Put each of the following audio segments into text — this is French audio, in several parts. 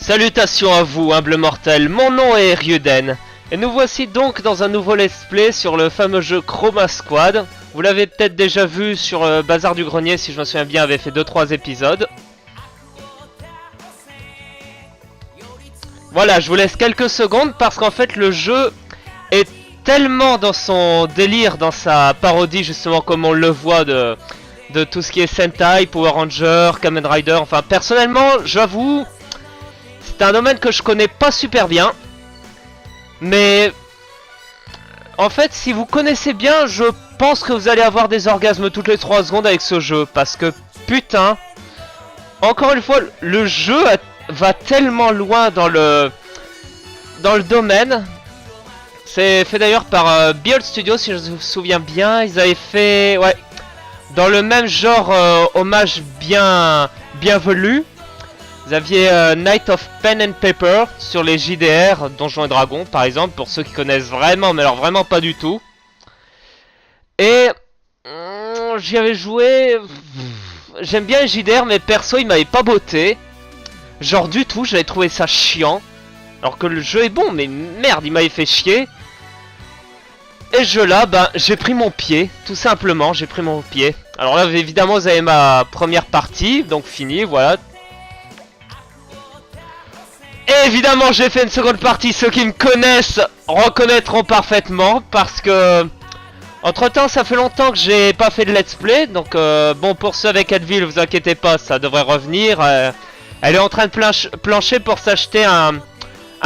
Salutations à vous, humble mortel, mon nom est Ryuden, et nous voici donc dans un nouveau let's play sur le fameux jeu Chroma Squad. Vous l'avez peut-être déjà vu sur Bazar du Grenier, si je me souviens bien, avait fait 2-3 épisodes. Voilà, je vous laisse quelques secondes parce qu'en fait le jeu est tellement dans son délire, dans sa parodie justement comme on le voit de tout ce qui est Sentai, Power Ranger, Kamen Rider, enfin personnellement j'avoue, c'est un domaine que je connais pas super bien. Mais en fait si vous connaissez bien, je pense que vous allez avoir des orgasmes toutes les 3 secondes avec ce jeu. Parce que putain, encore une fois, le jeu va tellement loin dans le domaine. C'est fait d'ailleurs par Behold Studio si je me souviens bien. Ils avaient fait, ouais, dans le même genre hommage bienvenu. Vous aviez Night of Pen and Paper sur les JDR, Donjons et Dragons par exemple, pour ceux qui connaissent vraiment, mais alors vraiment pas du tout. Et j'y avais joué. J'aime bien les JDR, mais perso il m'avait pas botté. Genre du tout, j'avais trouvé ça chiant. Alors que le jeu est bon, mais merde, il m'avait fait chier. Et ce jeu là, ben j'ai pris mon pied, tout simplement, j'ai pris mon pied. Alors là évidemment vous avez ma première partie, donc fini, voilà. Et évidemment j'ai fait une seconde partie, ceux qui me connaissent reconnaîtront parfaitement. Parce que entre temps ça fait longtemps que j'ai pas fait de let's play. Donc bon, pour ceux avec Advil, vous inquiétez pas, ça devrait revenir. Elle est en train de plancher pour s'acheter un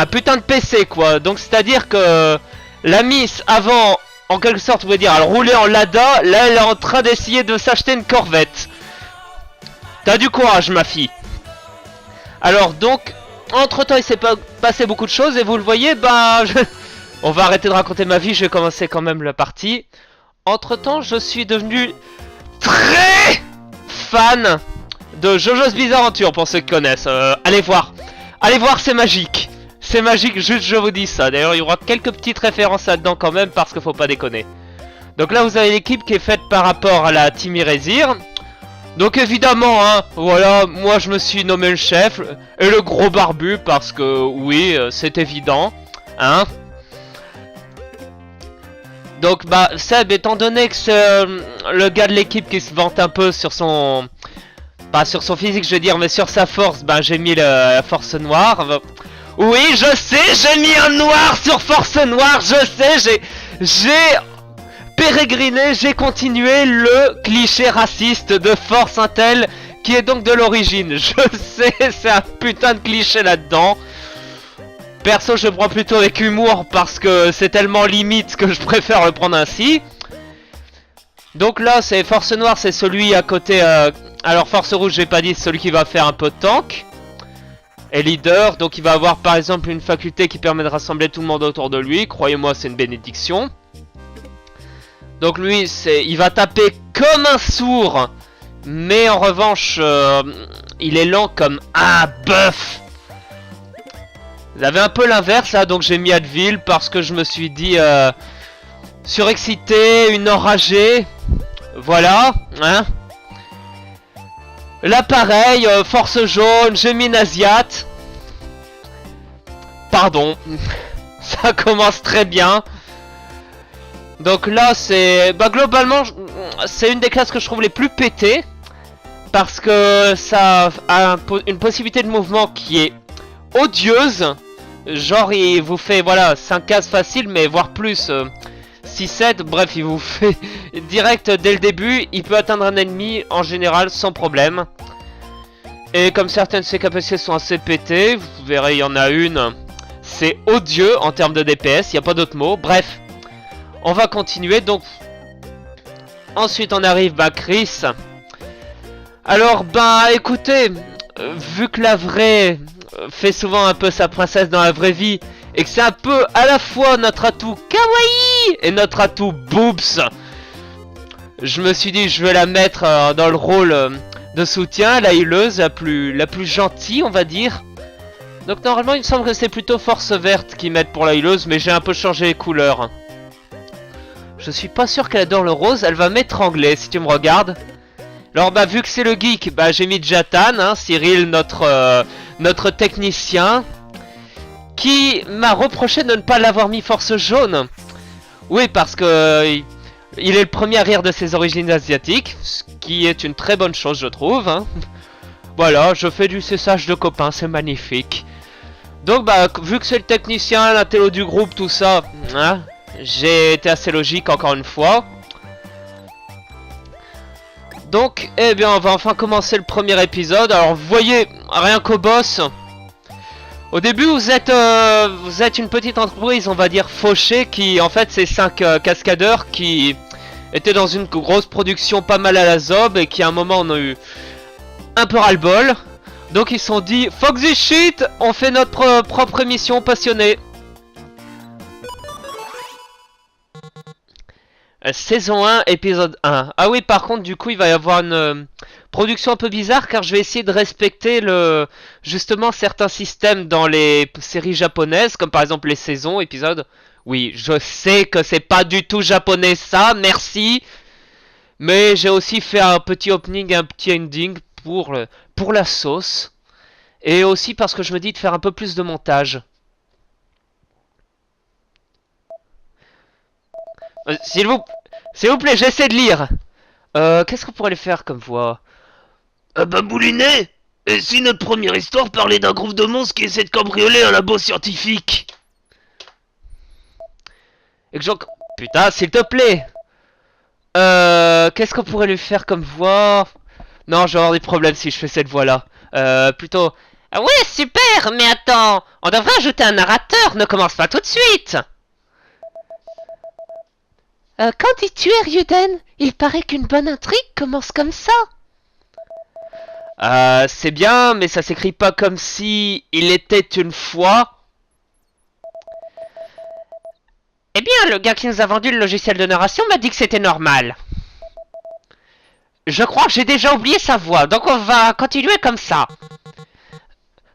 putain de PC quoi. Donc c'est à dire que la Miss avant, en quelque sorte, vous pouvez dire, elle roulait en Lada. Là elle est en train d'essayer de s'acheter une Corvette. T'as du courage ma fille. Alors donc, entre temps il s'est passé beaucoup de choses. Et vous le voyez, bah on va arrêter de raconter ma vie, je vais commencer quand même la partie. Entre temps je suis devenu très fan de JoJo's Bizarre Adventure. Pour ceux qui connaissent, allez voir, c'est magique. C'est magique, juste je vous dis ça. D'ailleurs il y aura quelques petites références là-dedans quand même, parce qu'il faut pas déconner. Donc là vous avez l'équipe qui est faite par rapport à la Team Erasir. Donc évidemment, hein, voilà, moi je me suis nommé le chef et le gros barbu parce que oui, c'est évident, hein. Donc bah Seb, étant donné que c'est le gars de l'équipe qui se vante un peu sur son... Pas sur son physique je veux dire, mais sur sa force, bah j'ai mis la force noire. Oui je sais, j'ai mis un noir sur force noire, je sais, j'ai pérégriné, j'ai continué le cliché raciste de Force Intel, qui est donc de l'origine. Je sais, c'est un putain de cliché là-dedans. Perso, je prends plutôt avec humour parce que c'est tellement limite que je préfère le prendre ainsi. Donc là, c'est Force Noire, c'est celui à côté... Alors Force Rouge, j'ai pas dit, celui qui va faire un peu de tank. Et leader, donc il va avoir par exemple une faculté qui permet de rassembler tout le monde autour de lui. Croyez-moi, c'est une bénédiction. Donc lui, il va taper comme un sourd. Mais en revanche, il est lent comme un bœuf. Vous avez un peu l'inverse là, donc j'ai mis Advil parce que je me suis dit surexcité, une enragée. Voilà, hein. Là pareil, force jaune, j'ai mis Naziat. Pardon. Ça commence très bien. Donc là c'est... Bah globalement c'est une des classes que je trouve les plus pétées. Parce que ça a une possibilité de mouvement qui est odieuse. Genre il vous fait voilà 5 cases faciles, mais voire plus 6-7, bref il vous fait direct dès le début. Il peut atteindre un ennemi en général sans problème. Et comme certaines de ses capacités sont assez pétées, vous verrez il y en a une, c'est odieux en termes de DPS, il n'y a pas d'autre mot, bref. On va continuer donc. Ensuite on arrive bah Chris. Alors bah écoutez, vu que la vraie fait souvent un peu sa princesse dans la vraie vie, et que c'est un peu à la fois notre atout kawaii et notre atout boobs, je me suis dit je vais la mettre dans le rôle de soutien, la healeuse, la plus gentille on va dire. Donc normalement il me semble que c'est plutôt force verte qui mettent pour la healeuse, mais j'ai un peu changé les couleurs. Je suis pas sûr qu'elle adore le rose, elle va m'étrangler si tu me regardes. Alors bah vu que c'est le geek, bah j'ai mis Jatan, hein, Cyril, notre technicien, qui m'a reproché de ne pas l'avoir mis force jaune. Oui, parce que il est le premier à rire de ses origines asiatiques, ce qui est une très bonne chose, je trouve. Hein. Voilà, je fais du cessage de copains, c'est magnifique. Donc, bah, vu que c'est le technicien, l'intello du groupe, tout ça, hein, j'ai été assez logique encore une fois. Donc, eh bien, on va enfin commencer le premier épisode. Alors, vous voyez, rien qu'au boss. Au début, vous êtes une petite entreprise, on va dire fauchée, qui, en fait, c'est 5 cascadeurs qui étaient dans une grosse production pas mal à la zob et qui, à un moment, on a eu un peu ras-le-bol. Donc, ils se sont dit, fuck this shit, on fait notre propre émission passionnée. Saison 1, épisode 1. Ah oui, par contre, du coup, il va y avoir une production un peu bizarre car je vais essayer de respecter justement certains systèmes dans les séries japonaises, comme par exemple les saisons, épisodes. Oui, je sais que c'est pas du tout japonais ça, merci. Mais j'ai aussi fait un petit opening, un petit ending pour la sauce. Et aussi parce que je me dis de faire un peu plus de montage. S'il vous plaît, j'essaie de lire. Qu'est-ce qu'on pourrait les faire comme voix? Bah Boulinet. Et si notre première histoire parlait d'un groupe de monstres qui essaie de cambrioler un labo scientifique? Et que j'en... Putain, s'il te plaît. Qu'est-ce qu'on pourrait lui faire comme voix? Non, je vais avoir des problèmes si je fais cette voix-là. Plutôt... Ah ouais, super, mais attends, on devrait ajouter un narrateur, ne commence pas tout de suite. Qu'en dis-tu, Ryuden? Il paraît qu'une bonne intrigue commence comme ça. C'est bien, mais ça s'écrit pas comme si il était une fois. Eh bien, le gars qui nous a vendu le logiciel de narration m'a dit que c'était normal. Je crois que j'ai déjà oublié sa voix, donc on va continuer comme ça.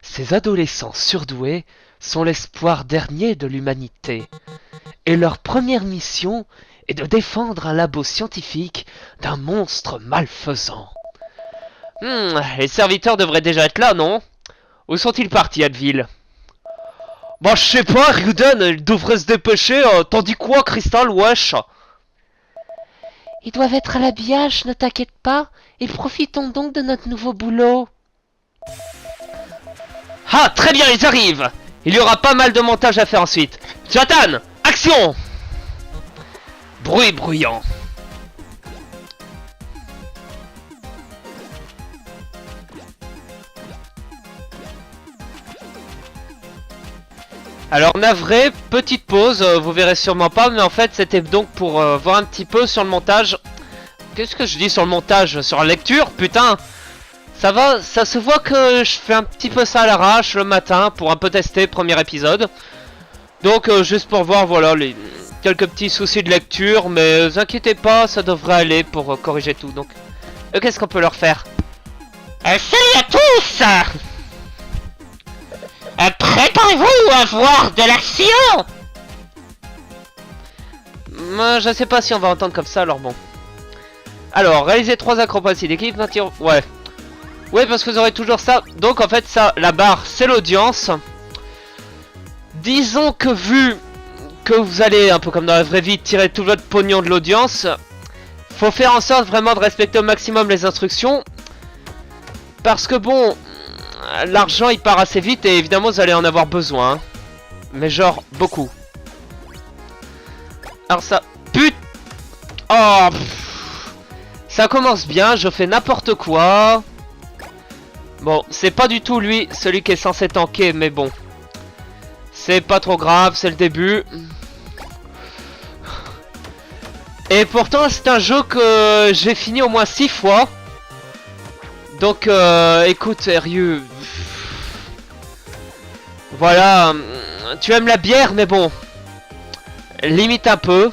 Ces adolescents surdoués sont l'espoir dernier de l'humanité. Et leur première mission est de défendre un labo scientifique d'un monstre malfaisant. Les serviteurs devraient déjà être là, non? Où sont-ils partis, Advil? Bah, je sais pas, Ryuden, ils devraient se dépêcher. T'en dis quoi, Crystal, wesh? Ils doivent être à l'habillage, ne t'inquiète pas. Et profitons donc de notre nouveau boulot. Ah, très bien, ils arrivent. Il y aura pas mal de montage à faire ensuite. Zlatan, action! Bruit bruyant. Alors navré, petite pause, vous verrez sûrement pas, mais en fait c'était donc pour voir un petit peu sur le montage. Qu'est-ce que je dis sur le montage? Sur la lecture? Putain! Ça va, ça se voit que je fais un petit peu ça à l'arrache le matin pour un peu tester premier épisode. Donc juste pour voir, voilà, quelques petits soucis de lecture, mais vous inquiétez pas, ça devrait aller pour corriger tout. Donc, qu'est-ce qu'on peut leur faire? Salut à tous! Préparez-vous à voir de l'action! Je sais pas si on va entendre comme ça, alors bon. Alors, réaliser 3 acrobaties d'équipe, maintenir... Ouais. Ouais, parce que vous aurez toujours ça. Donc, en fait, ça, la barre, c'est l'audience. Disons que vu que vous allez, un peu comme dans la vraie vie, tirer tout votre pognon de l'audience, faut faire en sorte vraiment de respecter au maximum les instructions. Parce que bon... L'argent il part assez vite et évidemment vous allez en avoir besoin. Mais genre beaucoup. Alors ça... Oh ça commence bien, je fais n'importe quoi. Bon, c'est pas du tout lui, celui qui est censé tanker, mais bon. C'est pas trop grave, c'est le début. Et pourtant c'est un jeu que j'ai fini au moins 6 fois. Donc écoute Ryu. Voilà, tu aimes la bière mais bon. Limite un peu.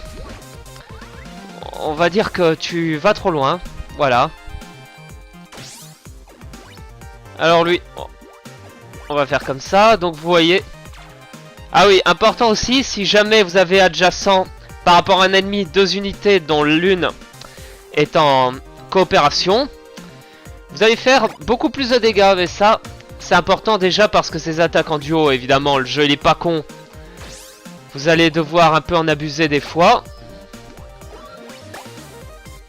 On va dire que tu vas trop loin. Voilà. Alors lui, on va faire comme ça. Donc vous voyez. Ah oui, important aussi, si jamais vous avez adjacent par rapport à un ennemi 2 unités dont l'une est en coopération, vous allez faire beaucoup plus de dégâts. Mais ça, C'est important déjà parce que ces attaques en duo, évidemment, le jeu il est pas con. Vous allez devoir un peu en abuser des fois.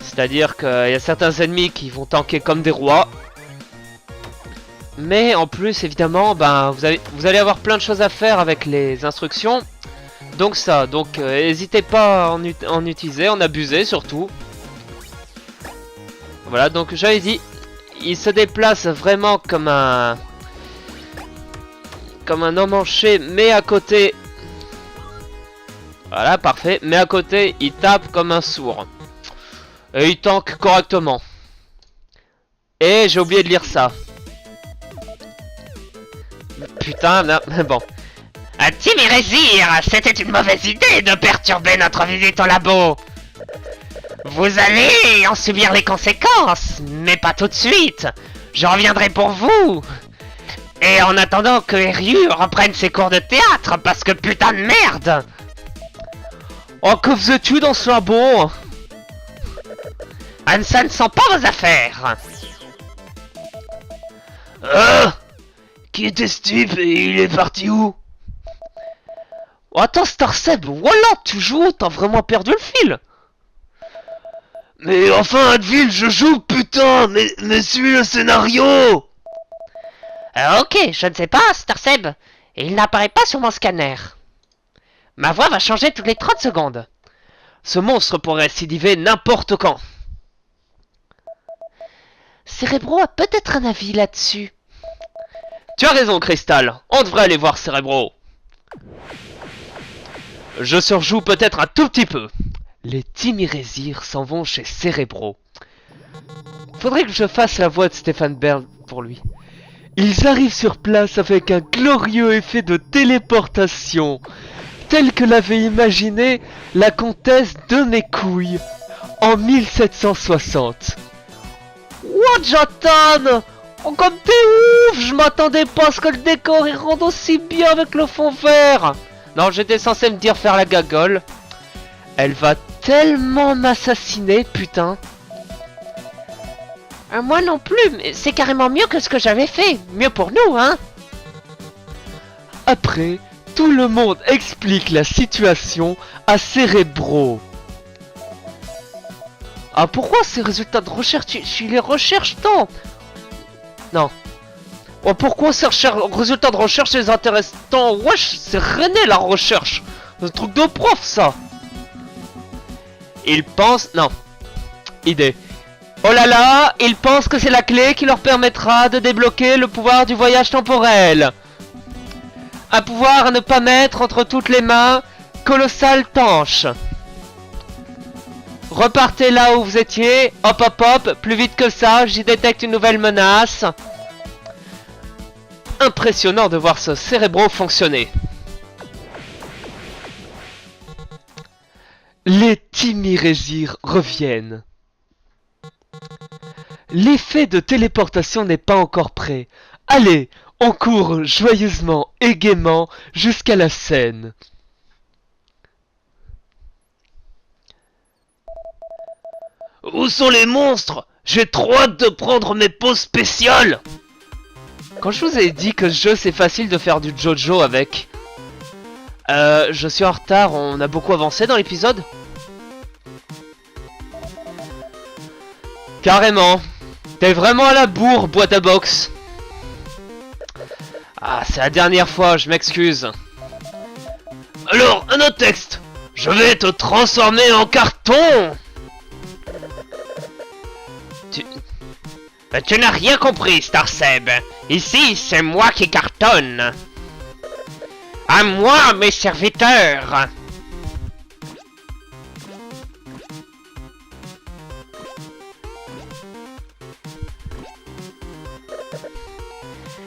C'est-à-dire qu'il y a certains ennemis qui vont tanker comme des rois. Mais en plus, évidemment, ben, vous allez avoir plein de choses à faire avec les instructions. Donc ça, n'hésitez pas à en utiliser, en abuser surtout. Voilà, donc j'avais dit, il se déplace vraiment comme un emmanché, mais à côté... Voilà, parfait. Mais à côté, il tape comme un sourd. Et il tank correctement. Et j'ai oublié de lire ça. Putain, non, bon. Timirésir, c'était une mauvaise idée de perturber notre visite au labo. Vous allez en subir les conséquences, mais pas tout de suite. Je reviendrai pour vous. Et en attendant que Ryu reprenne ses cours de théâtre, parce que putain de merde. Oh, que faisais-tu dans ce labo? Ça ne sent pas vos affaires. Qui était ce type et il est parti où? Oh, attends, Starseb, voilà, tu joues, t'as vraiment perdu le fil. Mais enfin, Advil, je joue, putain, mais suis le scénario. Ok, je ne sais pas, Starseb. Et il n'apparaît pas sur mon scanner. Ma voix va changer toutes les 30 secondes. Ce monstre pourrait récidiver n'importe quand. Cérébro a peut-être un avis là-dessus. Tu as raison, Crystal. On devrait aller voir Cérébro. Je surjoue peut-être un tout petit peu. Les Timirésirs s'en vont chez Cérébro. Faudrait que je fasse la voix de Stéphane Bern pour lui. Ils arrivent sur place avec un glorieux effet de téléportation, tel que l'avait imaginé la comtesse de mes couilles en 1760. What, Jonathan? Oh, comme t'es ouf! Je m'attendais pas à ce que le décor il rende aussi bien avec le fond vert. Non, j'étais censé me dire faire la gagole. Elle va tellement m'assassiner, putain. Moi non plus, mais c'est carrément mieux que ce que j'avais fait. Mieux pour nous, hein. Après, tout le monde explique la situation à Cérébro. Ah, pourquoi ces résultats de recherche, tu les recherches tant? Non. Oh, pourquoi ces résultats de recherche les intéressent tant? Wesh, c'est René la recherche. C'est un truc de prof, ça. Ils pensent... Non. Idée. Oh là là, ils pensent que c'est la clé qui leur permettra de débloquer le pouvoir du voyage temporel. Un pouvoir à ne pas mettre entre toutes les mains, colossal tanche. Repartez là où vous étiez, hop hop hop, plus vite que ça, j'y détecte une nouvelle menace. Impressionnant de voir ce Cérébro fonctionner. Les Timirésirs reviennent. L'effet de téléportation n'est pas encore prêt. Allez, on court joyeusement et gaiement jusqu'à la scène. Où sont les monstres? J'ai trop hâte de prendre mes pauses spéciales. Quand je vous ai dit que ce jeu c'est facile de faire du JoJo avec... je suis en retard, on a beaucoup avancé dans l'épisode. Carrément. T'es vraiment à la bourre, boîte à box. Ah, c'est la dernière fois, je m'excuse. Alors, un autre texte. Je vais te transformer en carton. Tu n'as rien compris, Starseb. Ici, c'est moi qui cartonne. À moi, mes serviteurs.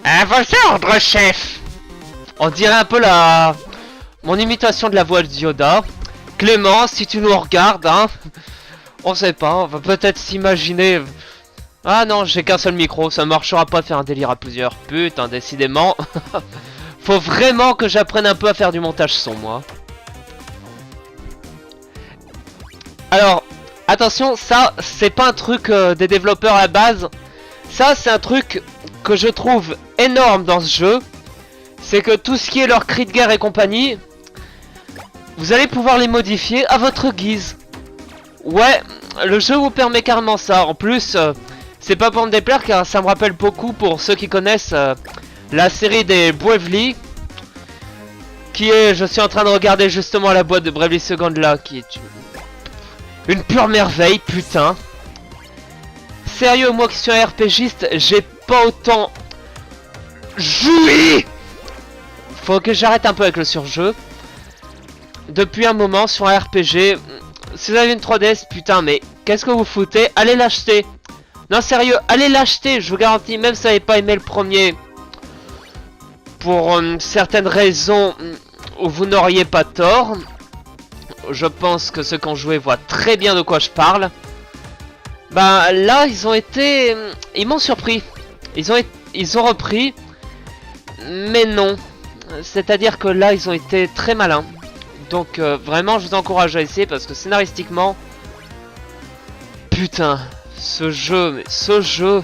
À vos ordres, chef. On dirait un peu mon imitation de la voix de Yoda. Clément, si tu nous regardes, hein. On sait pas, on va peut-être s'imaginer... Ah non, j'ai qu'un seul micro, ça marchera pas de faire un délire à plusieurs. Putain, décidément. Faut vraiment que j'apprenne un peu à faire du montage son, moi. Alors, attention, ça, c'est pas un truc des développeurs à la base. Ça, c'est un truc que je trouve énorme dans ce jeu, c'est que tout ce qui est leur cri de guerre et compagnie, vous allez pouvoir les modifier à votre guise. Ouais, le jeu vous permet carrément ça. En plus, c'est pas pour me déplaire car ça me rappelle beaucoup, pour ceux qui connaissent la série des Bravely, qui est, je suis en train de regarder justement la boîte de Bravely Second là, qui est une pure merveille, putain. Sérieux, moi qui suis un RPGiste, j'ai pas autant joui. Faut que j'arrête un peu avec le surjeu. Depuis un moment sur un RPG, si vous avez une 3DS, putain, mais qu'est-ce que vous foutez? Allez l'acheter. Non, sérieux, allez l'acheter, je vous garantis, même si vous n'avez pas aimé le premier, pour certaines raisons où vous n'auriez pas tort. Je pense que ceux qui ont joué voient très bien de quoi je parle. Bah là, ils ont été... Ils m'ont surpris. Ils ont repris. Mais non. C'est-à-dire que là, ils ont été très malins. Donc vraiment, je vous encourage à essayer parce que scénaristiquement... Putain, ce jeu, mais ce jeu...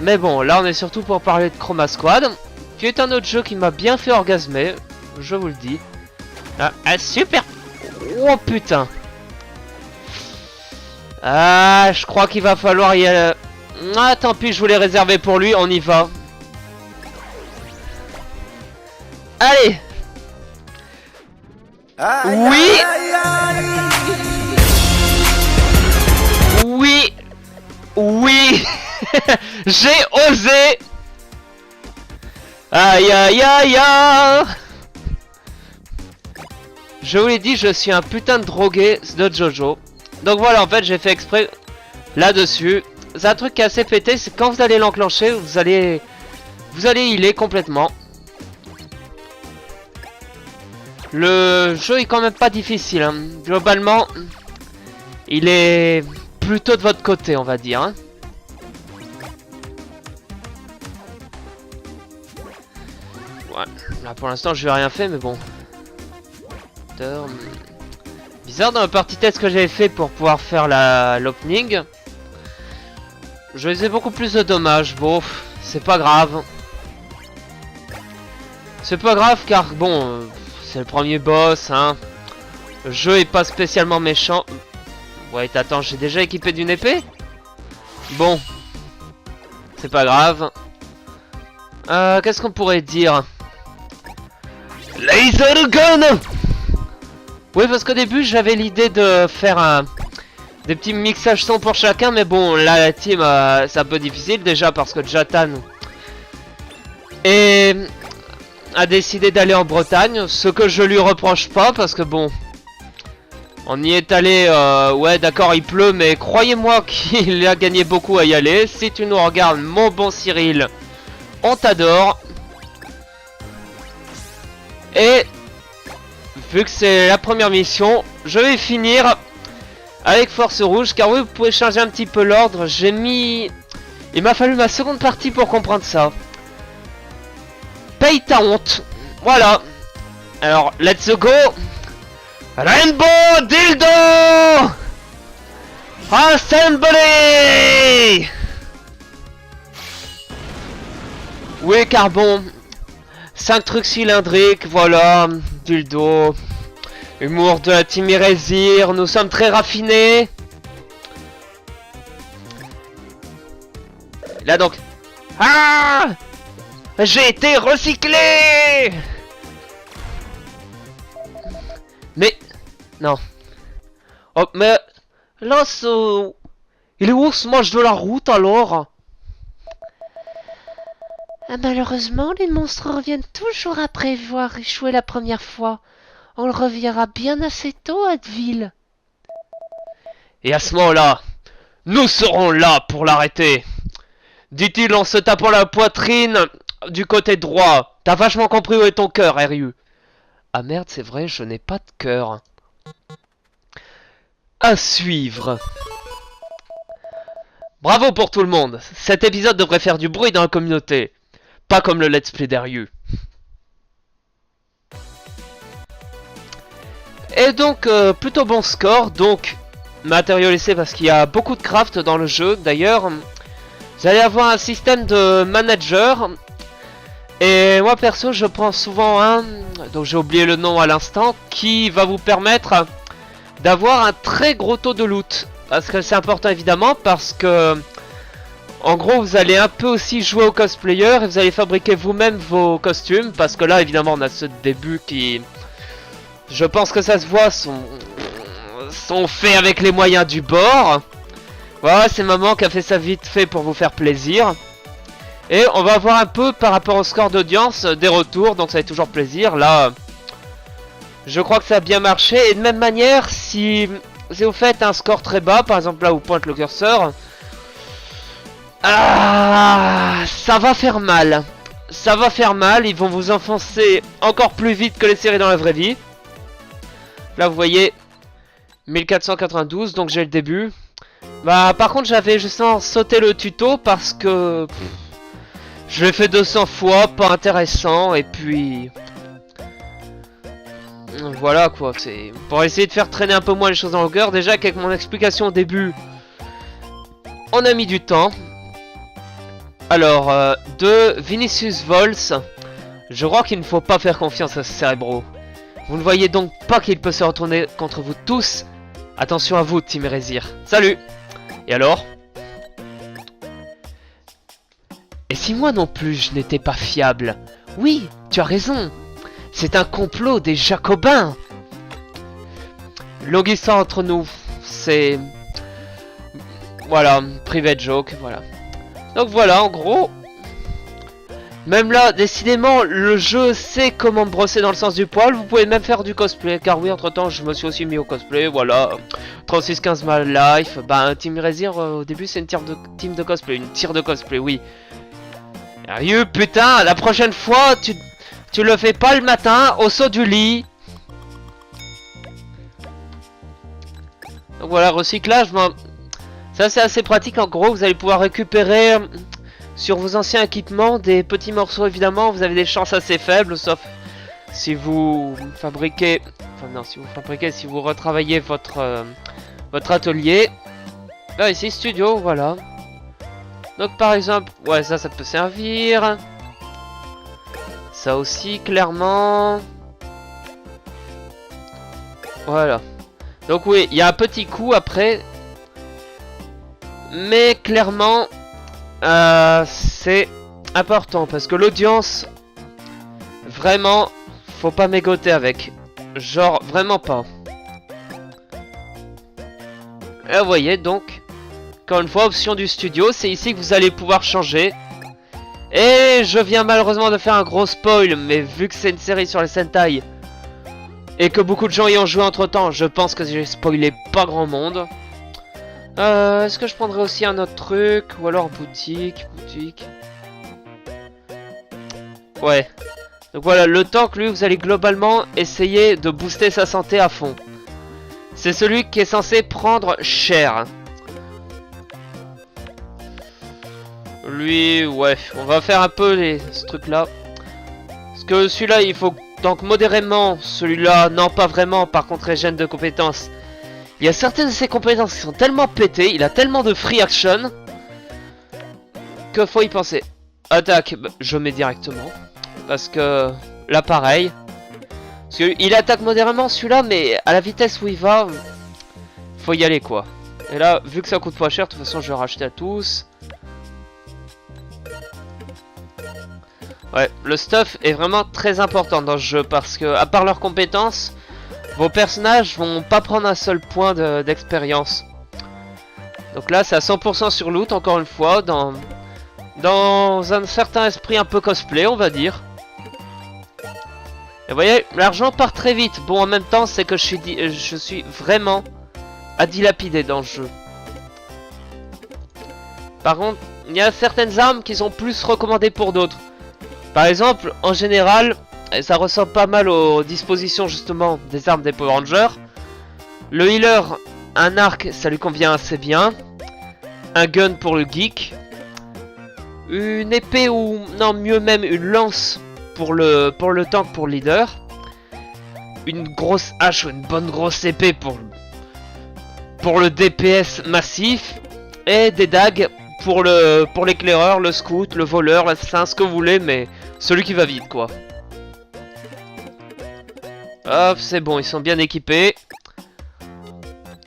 Mais bon, là on est surtout pour parler de Chroma Squad, qui est un autre jeu qui m'a bien fait orgasmer, je vous le dis. Ah, super. Oh putain. Ah, je crois qu'il va falloir y aller. Ah, tant pis, je voulais réserver pour lui, on y va. Allez. Oui. Oui. Oui. J'ai osé. Aïe aïe aïe aïe. Je vous l'ai dit, je suis un putain de drogué de Jojo. Donc voilà, en fait j'ai fait exprès là-dessus. C'est un truc qui est assez pété, c'est quand vous allez l'enclencher, vous allez healer complètement. Le jeu est quand même pas difficile, hein. Globalement, il est plutôt de votre côté, on va dire, hein. Ouais, là pour l'instant je n'ai rien fait, mais bon. Bizarre, dans le party test que j'avais fait pour pouvoir faire l'opening, je faisais beaucoup plus de dommages. Bon, c'est pas grave. C'est pas grave car bon, c'est le premier boss, hein. Le jeu est pas spécialement méchant. Ouais, attends, j'ai déjà équipé d'une épée. Bon, c'est pas grave. Qu'est-ce qu'on pourrait dire? Laser gun. Oui, parce qu'au début j'avais l'idée de faire des petits mixages son pour chacun, mais bon, là la team c'est un peu difficile déjà parce que Jatan a décidé d'aller en Bretagne, ce que je lui reproche pas parce que bon, on y est allé, ouais d'accord il pleut, mais croyez-moi qu'il a gagné beaucoup à y aller. Si tu nous regardes mon bon Cyril, on t'adore. Et vu que c'est la première mission, je vais finir avec Force Rouge. Car oui, vous pouvez changer un petit peu l'ordre. Il m'a fallu ma seconde partie pour comprendre ça. Paye ta honte. Voilà. Alors, let's go. Rainbow Dildo Assembly. Oui, car bon, 5 trucs cylindriques, voilà, dildo, humour de la team Irésir, nous sommes très raffinés. Là donc, ah, j'ai été recyclé. Mais, non. Oh, mais, là, il est où ce match de la route alors? Malheureusement, les monstres reviennent toujours après avoir échoué la première fois. On le reverra bien assez tôt, Advil. Et à ce moment-là, nous serons là pour l'arrêter. Dit-il en se tapant la poitrine du côté droit. T'as vachement compris où est ton cœur, Ryu. Ah merde, c'est vrai, je n'ai pas de cœur. À suivre. Bravo pour tout le monde. Cet épisode devrait faire du bruit dans la communauté. Pas comme le let's play d'Ryu. Et donc, plutôt bon score. Donc, matérialisé parce qu'il y a beaucoup de craft dans le jeu. D'ailleurs, vous allez avoir un système de manager. Et moi perso, je prends souvent un, donc j'ai oublié le nom à l'instant, qui va vous permettre d'avoir un très gros taux de loot. Parce que c'est important évidemment, parce que en gros vous allez un peu aussi jouer au cosplayer et vous allez fabriquer vous-même vos costumes. Parce que là évidemment on a ce début qui, je pense que ça se voit, sont faits avec les moyens du bord. Voilà, c'est maman qui a fait ça vite fait pour vous faire plaisir. Et on va voir un peu par rapport au score d'audience des retours, donc ça fait toujours plaisir. Là, je crois que ça a bien marché. Et de même manière, si vous faites un score très bas, par exemple là où pointe le curseur, ça va faire mal. Ça va faire mal, ils vont vous enfoncer encore plus vite que les séries dans la vraie vie. Là vous voyez, 1492, donc j'ai le début. Bah par contre j'avais justement sauté le tuto parce que... je l'ai fait 200 fois, pas intéressant, et puis... voilà quoi, c'est... pour essayer de faire traîner un peu moins les choses en longueur, déjà qu'avec mon explication au début, on a mis du temps. Alors, de Vinicius Vols, je crois qu'il ne faut pas faire confiance à ce cérébro. Vous ne voyez donc pas qu'il peut se retourner contre vous tous? Attention à vous, Team Erésir. Salut! Et alors? Et si moi non plus je n'étais pas fiable? Oui, tu as raison. C'est un complot des Jacobins. Longue histoire entre nous. C'est... voilà, private joke, voilà. Donc voilà, en gros... même là, décidément, le jeu sait comment me brosser dans le sens du poil. Vous pouvez même faire du cosplay. Car oui, entre temps, je me suis aussi mis au cosplay, voilà. 3615 My Life. Bah, Team Erésir, au début, c'est une team de cosplay. Une tire de cosplay, oui. Sérieux, putain, la prochaine fois, tu le fais pas le matin, au saut du lit. Donc voilà, recyclage, ben, ça c'est assez pratique. En gros, vous allez pouvoir récupérer sur vos anciens équipements des petits morceaux, évidemment. Vous avez des chances assez faibles, sauf si vous fabriquez... enfin non, si vous retravaillez votre atelier. Là, ici, studio, voilà. Donc par exemple, ouais, ça peut servir. Ça aussi, clairement. Voilà. Donc oui, il y a un petit coup après. Mais clairement, c'est important. Parce que l'audience, vraiment, faut pas mégoter avec. Genre, vraiment pas. Et vous voyez, donc... encore une fois, option du studio, c'est ici que vous allez pouvoir changer. Et je viens malheureusement de faire un gros spoil, mais vu que c'est une série sur les Sentai, et que beaucoup de gens y ont joué entre temps, je pense que j'ai spoilé pas grand monde. Est-ce que je prendrais aussi un autre truc? Ou alors boutique. Ouais. Donc voilà, le tank, lui, vous allez globalement essayer de booster sa santé à fond. C'est celui qui est censé prendre cher. Lui, ouais, on va faire un peu ce truc là. Parce que celui-là, il faut donc modérément. Celui-là, non, pas vraiment. Par contre, régène de compétences. Il y a certaines de ses compétences qui sont tellement pétées. Il a tellement de free action que faut y penser. Attaque, bah, je mets directement. Parce que là, pareil. Parce qu'il attaque modérément celui-là, mais à la vitesse où il va, faut y aller quoi. Et là, vu que ça coûte pas cher, de toute façon, je vais racheter à tous. Ouais, le stuff est vraiment très important dans ce jeu parce que, à part leurs compétences, vos personnages vont pas prendre un seul point d'expérience. Donc là, c'est à 100% sur loot, encore une fois, dans un certain esprit un peu cosplay, on va dire. Et vous voyez, l'argent part très vite. Bon, en même temps, c'est que je suis vraiment à dilapider dans le jeu. Par contre, il y a certaines armes qui sont plus recommandées pour d'autres. Par exemple, en général, et ça ressemble pas mal aux dispositions justement des armes des Power Rangers. Le healer, un arc, ça lui convient assez bien. Un gun pour le geek. Une épée ou, non, mieux même une lance pour le tank, pour le leader. Une grosse hache ou une bonne grosse épée pour le DPS massif et des dagues pour l'éclaireur, le scout, le voleur, l'assassin, ce que vous voulez, mais celui qui va vite quoi. Hop, c'est bon, ils sont bien équipés.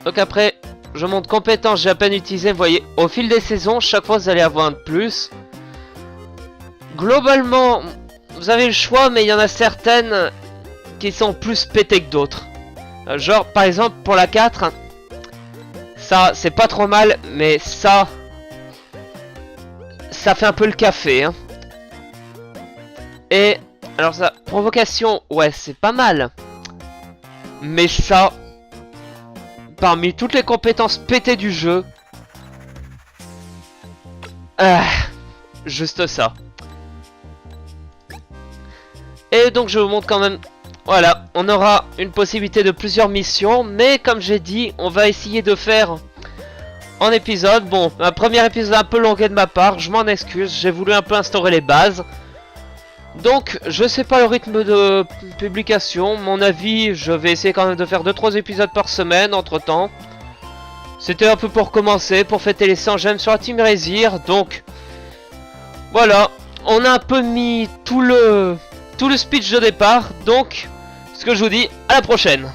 Donc après, je monte compétences, j'ai à peine utilisé, vous voyez, au fil des saisons, chaque fois vous allez avoir un de plus. Globalement, vous avez le choix, mais il y en a certaines qui sont plus pétées que d'autres. Genre, par exemple, pour la 4, ça, c'est pas trop mal, mais ça fait un peu le café, hein. Et, alors ça, provocation, ouais, c'est pas mal. Mais ça, parmi toutes les compétences pétées du jeu, juste ça. Et donc je vous montre quand même, voilà, on aura une possibilité de plusieurs missions, mais comme j'ai dit, on va essayer de faire en épisode. Bon, un premier épisode un peu longué de ma part, je m'en excuse, j'ai voulu un peu instaurer les bases. Donc, je sais pas le rythme de publication, mon avis, je vais essayer quand même de faire 2-3 épisodes par semaine entre temps. C'était un peu pour commencer, pour fêter les 100 j'aime sur la Team Razir, donc voilà, on a un peu mis tout le speech de départ, donc ce que je vous dis, à la prochaine.